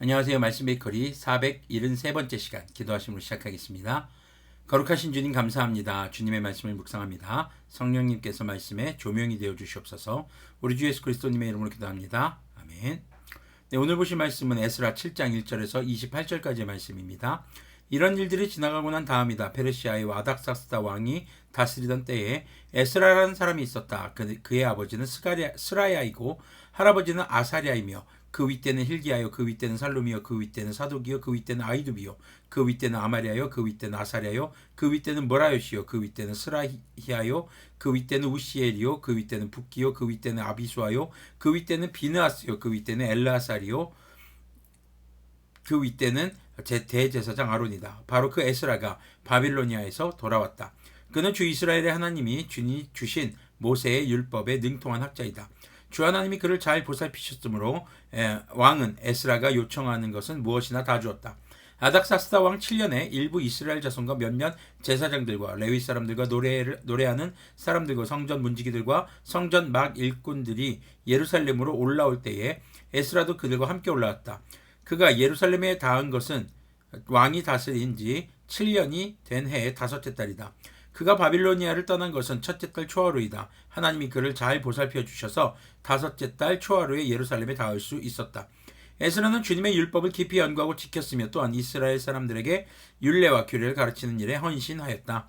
안녕하세요. 말씀 베이커리 473번째 시간 기도하심으로 시작하겠습니다. 거룩하신 주님 감사합니다. 주님의 말씀을 묵상합니다. 성령님께서 말씀에 조명이 되어 주시옵소서. 우리 주 예수 그리스도님의 이름으로 기도합니다. 아멘. 네, 오늘 보실 말씀은 에스라 7장 1절에서 28절까지의 말씀입니다. 이런 일들이 지나가고 난 다음이다. 페르시아의 아닥사스다 왕이 다스리던 때에 에스라라는 사람이 있었다. 그의 아버지는 스라야이고 할아버지는 아사랴이며 그 윗대는 힐기야요, 그 윗대는 살룸이요, 그 윗대는 사독이요, 그 윗대는 아이두비요, 그 윗대는 아마랴요, 그 윗대는 아사랴요, 그 윗대는 모라요시요, 그 윗대는 스라히야요, 그 윗대는 우시엘이요, 그 윗대는 붓기요, 그 윗대는 아비수아요, 그 윗대는 비느하스요, 그 윗대는 엘라살이요, 그 윗대는 대제사장 아론이다. 바로 그 에스라가 바빌로니아에서 돌아왔다. 그는 주 이스라엘의 하나님이 주신 모세의 율법에 능통한 학자이다. 주 하나님이 그를 잘 보살피셨으므로 왕은 에스라가 요청하는 것은 무엇이나 다 주었다. 아닥사스다 왕 7년에 일부 이스라엘 자손과 몇몇 제사장들과 레위 사람들과 노래하는 사람들과 성전 문지기들과 성전 막 일꾼들이 예루살렘으로 올라올 때에 에스라도 그들과 함께 올라왔다. 그가 예루살렘에 닿은 것은 왕이 다스린 지 7년이 된 해의 다섯째 달이다. 그가 바빌로니아를 떠난 것은 첫째 달 초하루이다. 하나님이 그를 잘 보살펴 주셔서 다섯째 달 초하루에 예루살렘에 닿을 수 있었다. 에스라는 주님의 율법을 깊이 연구하고 지켰으며 또한 이스라엘 사람들에게 율례와 규례를 가르치는 일에 헌신하였다.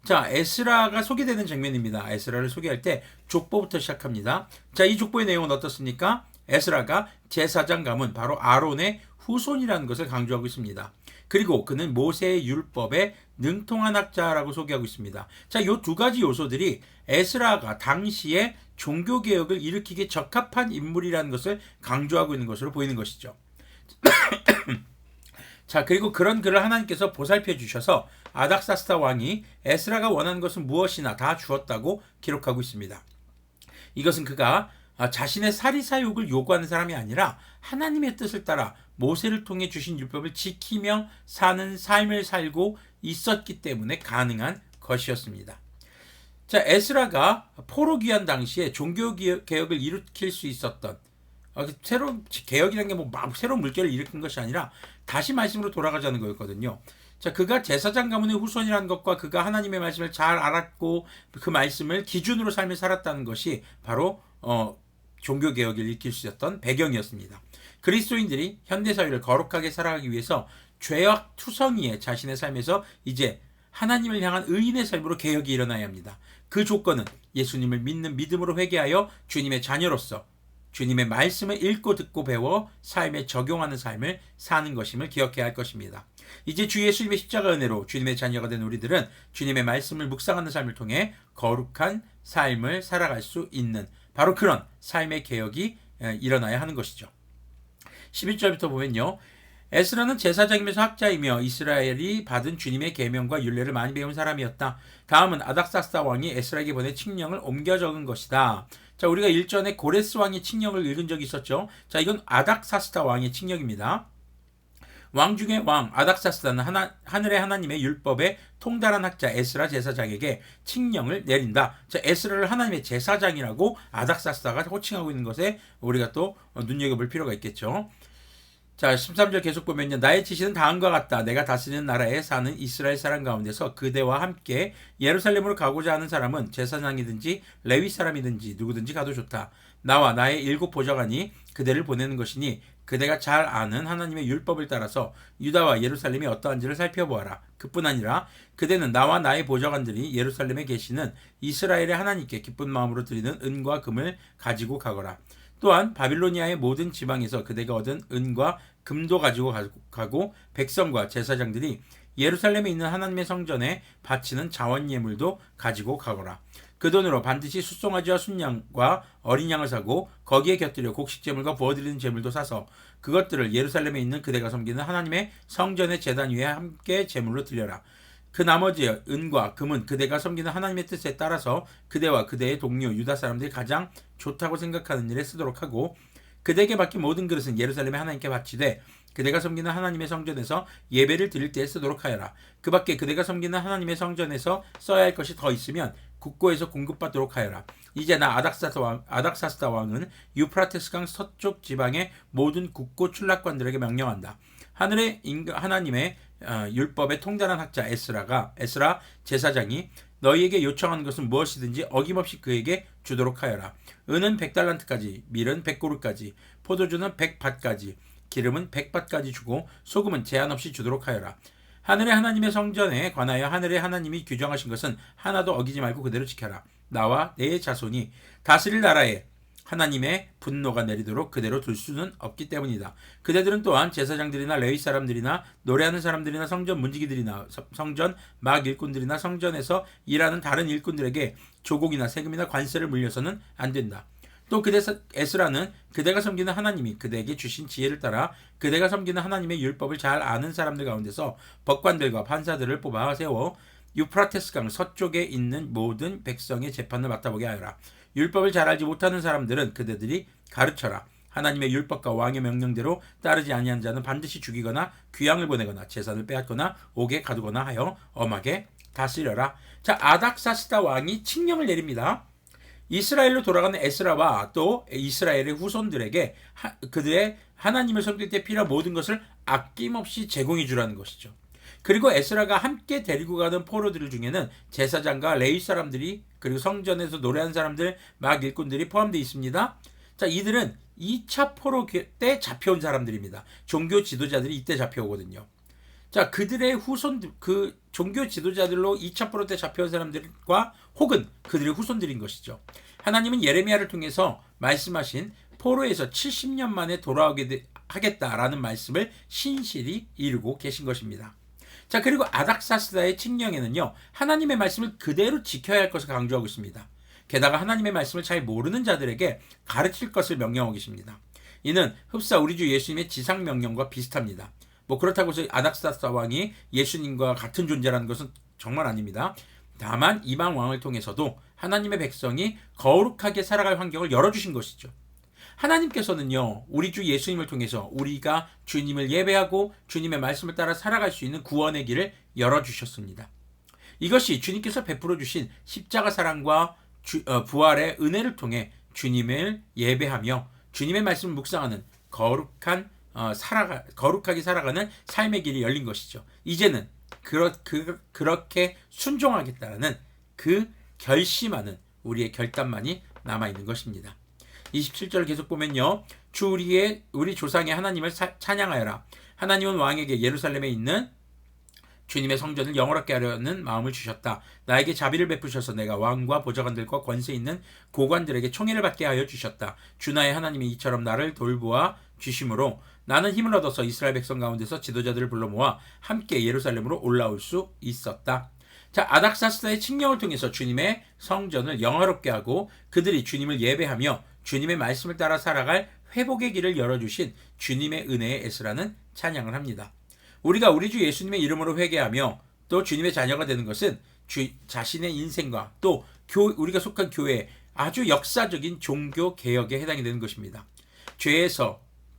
자, 에스라가 소개되는 장면입니다. 에스라를 소개할 때 족보부터 시작합니다. 자, 이 족보의 내용은 어떻습니까? 에스라가 제사장 가문 바로 아론의 후손이라는 것을 강조하고 있습니다. 그리고 그는 모세의 율법에 능통한 학자라고 소개하고 있습니다. 자, 이 두 가지 요소들이 에스라가 당시에 종교개혁을 일으키기에 적합한 인물이라는 것을 강조하고 있는 것으로 보이는 것이죠. 자, 그리고 그런 그를 하나님께서 보살펴 주셔서 아닥사스다 왕이 에스라가 원하는 것은 무엇이나 다 주었다고 기록하고 있습니다. 이것은 그가 자신의 사리사욕을 요구하는 사람이 아니라 하나님의 뜻을 따라 모세를 통해 주신 율법을 지키며 사는 삶을 살고 있었기 때문에 가능한 것이었습니다. 자, 에스라가 포로 귀환 당시에 종교 개혁을 일으킬 수 있었던 새로운 개혁이라는 게 새로운 물결을 일으킨 것이 아니라 다시 말씀으로 돌아가자는 거였거든요. 자, 그가 제사장 가문의 후손이라는 것과 그가 하나님의 말씀을 잘 알았고 그 말씀을 기준으로 삶을 살았다는 것이 바로 종교개혁을 일으킬 수 있었던 배경이었습니다. 그리스도인들이 현대사회를 거룩하게 살아가기 위해서 죄악 투성이의 자신의 삶에서 이제 하나님을 향한 의인의 삶으로 개혁이 일어나야 합니다. 그 조건은 예수님을 믿는 믿음으로 회개하여 주님의 자녀로서 주님의 말씀을 읽고 듣고 배워 삶에 적용하는 삶을 사는 것임을 기억해야 할 것입니다. 이제 주 예수님의 십자가 은혜로 주님의 자녀가 된 우리들은 주님의 말씀을 묵상하는 삶을 통해 거룩한 삶을 살아갈 수 있는 바로 그런 삶의 개혁이 일어나야 하는 것이죠. 11절부터 보면요. 에스라는 제사장이면서 학자이며 이스라엘이 받은 주님의 계명과 율례를 많이 배운 사람이었다. 다음은 아닥사스다 왕이 에스라에게 보낸 칙령을 옮겨 적은 것이다. 자, 우리가 일전에 고레스 왕의 칙령을 읽은 적이 있었죠. 자, 이건 아닥사스다 왕의 칙령입니다. 왕 중의 왕 아닥사스다는 하늘의 하나님의 율법에 통달한 학자 에스라 제사장에게 칙령을 내린다. 자, 에스라를 하나님의 제사장이라고 아닥사스다가 호칭하고 있는 것에 우리가 또 눈여겨볼 필요가 있겠죠. 자, 13절 계속 보면요. 나의 지시는 다음과 같다. 내가 다스리는 나라에 사는 이스라엘 사람 가운데서 그대와 함께 예루살렘으로 가고자 하는 사람은 제사장이든지 레위 사람이든지 누구든지 가도 좋다. 나와 나의 7 보좌관이 그대를 보내는 것이니 그대가 잘 아는 하나님의 율법을 따라서 유다와 예루살렘이 어떠한지를 살펴보아라. 그뿐 아니라 그대는 나와 나의 보좌관들이 예루살렘에 계시는 이스라엘의 하나님께 기쁜 마음으로 드리는 은과 금을 가지고 가거라. 또한 바빌로니아의 모든 지방에서 그대가 얻은 은과 금도 가지고 가고 백성과 제사장들이 예루살렘에 있는 하나님의 성전에 바치는 자원 예물도 가지고 가거라. 그 돈으로 반드시 숫송아지와 순양과 어린 양을 사고 거기에 곁들여 곡식 제물과 부어드리는 제물도 사서 그것들을 예루살렘에 있는 그대가 섬기는 하나님의 성전의 제단 위에 함께 제물로 드려라. 그 나머지 은과 금은 그대가 섬기는 하나님의 뜻에 따라서 그대와 그대의 동료 유다 사람들이 가장 좋다고 생각하는 일에 쓰도록 하고 그대에게 맡긴 모든 그릇은 예루살렘에 하나님께 바치되 그대가 섬기는 하나님의 성전에서 예배를 드릴 때에 쓰도록 하여라. 그 밖에 그대가 섬기는 하나님의 성전에서 써야 할 것이 더 있으면 국고에서 공급받도록 하여라. 이제 나 아닥사스다 왕은 유프라테스강 서쪽 지방의 모든 국고 출납관들에게 명령한다. 하나님의 율법의 통달한 학자 에스라 제사장이 너희에게 요청하는 것은 무엇이든지 어김없이 그에게 주도록 하여라. 은은 100달란트까지, 밀은 100고루까지, 포도주는 100밭까지, 기름은 100밭까지 주고 소금은 제한 없이 주도록 하여라. 하늘의 하나님의 성전에 관하여 하늘의 하나님이 규정하신 것은 하나도 어기지 말고 그대로 지켜라. 나와 내 자손이 다스릴 나라에 하나님의 분노가 내리도록 그대로 둘 수는 없기 때문이다. 그대들은 또한 제사장들이나 레위 사람들이나 노래하는 사람들이나 성전 문지기들이나 성전 막 일꾼들이나 성전에서 일하는 다른 일꾼들에게 조공이나 세금이나 관세를 물려서는 안 된다. 또 에스라는 그대가 섬기는 하나님이 그대에게 주신 지혜를 따라 그대가 섬기는 하나님의 율법을 잘 아는 사람들 가운데서 법관들과 판사들을 뽑아 세워 유프라테스강 서쪽에 있는 모든 백성의 재판을 맡아보게 하여라. 율법을 잘 알지 못하는 사람들은 그대들이 가르쳐라. 하나님의 율법과 왕의 명령대로 따르지 아니한 자는 반드시 죽이거나 귀양을 보내거나 재산을 빼앗거나 옥에 가두거나 하여 엄하게 다스려라. 자, 아닥사스다 왕이 칙령을 내립니다. 이스라엘로 돌아가는 에스라와 또 이스라엘의 후손들에게 그들의 하나님을 섬길 때 필요한 모든 것을 아낌없이 제공해 주라는 것이죠. 그리고 에스라가 함께 데리고 가는 포로들 중에는 제사장과 레위 사람들이 그리고 성전에서 노래하는 사람들 막 일꾼들이 포함되어 있습니다. 자, 이들은 2차 포로 때 잡혀온 사람들입니다. 종교 지도자들이 이때 잡혀오거든요. 자, 그들의 후손들, 그 종교 지도자들로 2차 포로 때 잡혀온 사람들과 혹은 그들의 후손들인 것이죠. 하나님은 예레미야를 통해서 말씀하신 포로에서 70년 만에 돌아오게 하겠다라는 말씀을 신실히 이루고 계신 것입니다. 자, 그리고 아닥사스다의 칙령에는요, 하나님의 말씀을 그대로 지켜야 할 것을 강조하고 있습니다. 게다가 하나님의 말씀을 잘 모르는 자들에게 가르칠 것을 명령하고 계십니다. 이는 흡사 우리 주 예수님의 지상 명령과 비슷합니다. 그렇다고 해서 아닥사스다 왕이 예수님과 같은 존재라는 것은 정말 아닙니다. 다만 이방 왕을 통해서도 하나님의 백성이 거룩하게 살아갈 환경을 열어주신 것이죠. 하나님께서는요, 우리 주 예수님을 통해서 우리가 주님을 예배하고 주님의 말씀을 따라 살아갈 수 있는 구원의 길을 열어주셨습니다. 이것이 주님께서 베풀어 주신 십자가 사랑과 부활의 은혜를 통해 주님을 예배하며 주님의 말씀을 묵상하는 거룩하게 살아가는 삶의 길이 열린 것이죠. 이제는 그렇게 순종하겠다는 그 결심하는 우리의 결단만이 남아있는 것입니다. 27절 계속 보면요. 우리 조상의 하나님을 찬양하여라. 하나님은 왕에게 예루살렘에 있는 주님의 성전을 영원하게 하려는 마음을 주셨다. 나에게 자비를 베푸셔서 내가 왕과 보좌관들과 권세 있는 고관들에게 총애를 받게 하여 주셨다. 주 나의 하나님이 이처럼 나를 돌보아 주심으로 나는 힘을 얻어서 이스라엘 백성 가운데서 지도자들을 불러 모아 함께 예루살렘으로 올라올 수 있었다. 자, 아닥사스다의 칙령을 통해서 주님의 성전을 영화롭게 하고 그들이 주님을 예배하며 주님의 말씀을 따라 살아갈 회복의 길을 열어주신 주님의 은혜의 에스라는 찬양을 합니다. 우리가 우리 주 예수님의 이름으로 회개하며 또 주님의 자녀가 되는 것은 자신의 인생과 또 우리가 속한 교회의 아주 역사적인 종교 개혁에 해당이 되는 것입니다.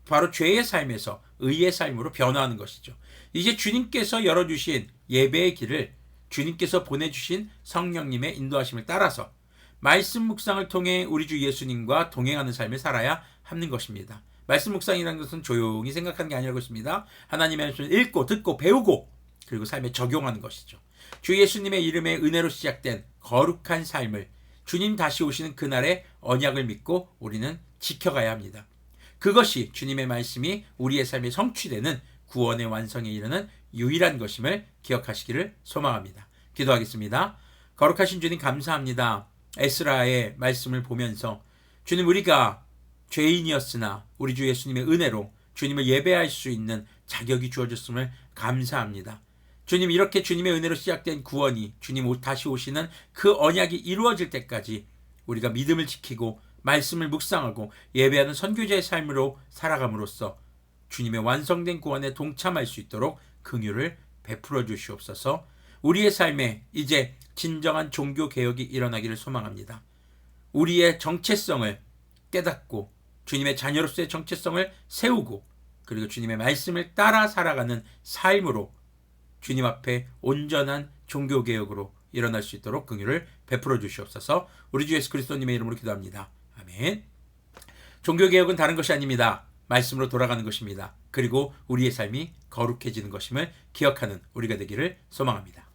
바로 죄의 삶에서 의의 삶으로 변화하는 것이죠. 이제 주님께서 열어주신 예배의 길을 주님께서 보내주신 성령님의 인도하심을 따라서 말씀 묵상을 통해 우리 주 예수님과 동행하는 삶을 살아야 하는 것입니다. 말씀 묵상이라는 것은 조용히 생각하는 게 아니라고 했습니다. 하나님의 말씀을 읽고 듣고 배우고 그리고 삶에 적용하는 것이죠. 주 예수님의 이름의 은혜로 시작된 거룩한 삶을 주님 다시 오시는 그날의 언약을 믿고 우리는 지켜가야 합니다. 그것이 주님의 말씀이 우리의 삶에 성취되는 구원의 완성에 이르는 유일한 것임을 기억하시기를 소망합니다. 기도하겠습니다. 거룩하신 주님 감사합니다. 에스라의 말씀을 보면서 주님, 우리가 죄인이었으나 우리 주 예수님의 은혜로 주님을 예배할 수 있는 자격이 주어졌음을 감사합니다. 주님, 이렇게 주님의 은혜로 시작된 구원이 주님 다시 오시는 그 언약이 이루어질 때까지 우리가 믿음을 지키고 말씀을 묵상하고 예배하는 선교자의 삶으로 살아감으로써 주님의 완성된 구원에 동참할 수 있도록 긍휼을 베풀어 주시옵소서. 우리의 삶에 이제 진정한 종교 개혁이 일어나기를 소망합니다. 우리의 정체성을 깨닫고 주님의 자녀로서의 정체성을 세우고 그리고 주님의 말씀을 따라 살아가는 삶으로 주님 앞에 온전한 종교개혁으로 일어날 수 있도록 긍휼을 베풀어 주시옵소서. 우리 주 예수 그리스도님의 이름으로 기도합니다. 아멘. 종교개혁은 다른 것이 아닙니다. 말씀으로 돌아가는 것입니다. 그리고 우리의 삶이 거룩해지는 것임을 기억하는 우리가 되기를 소망합니다.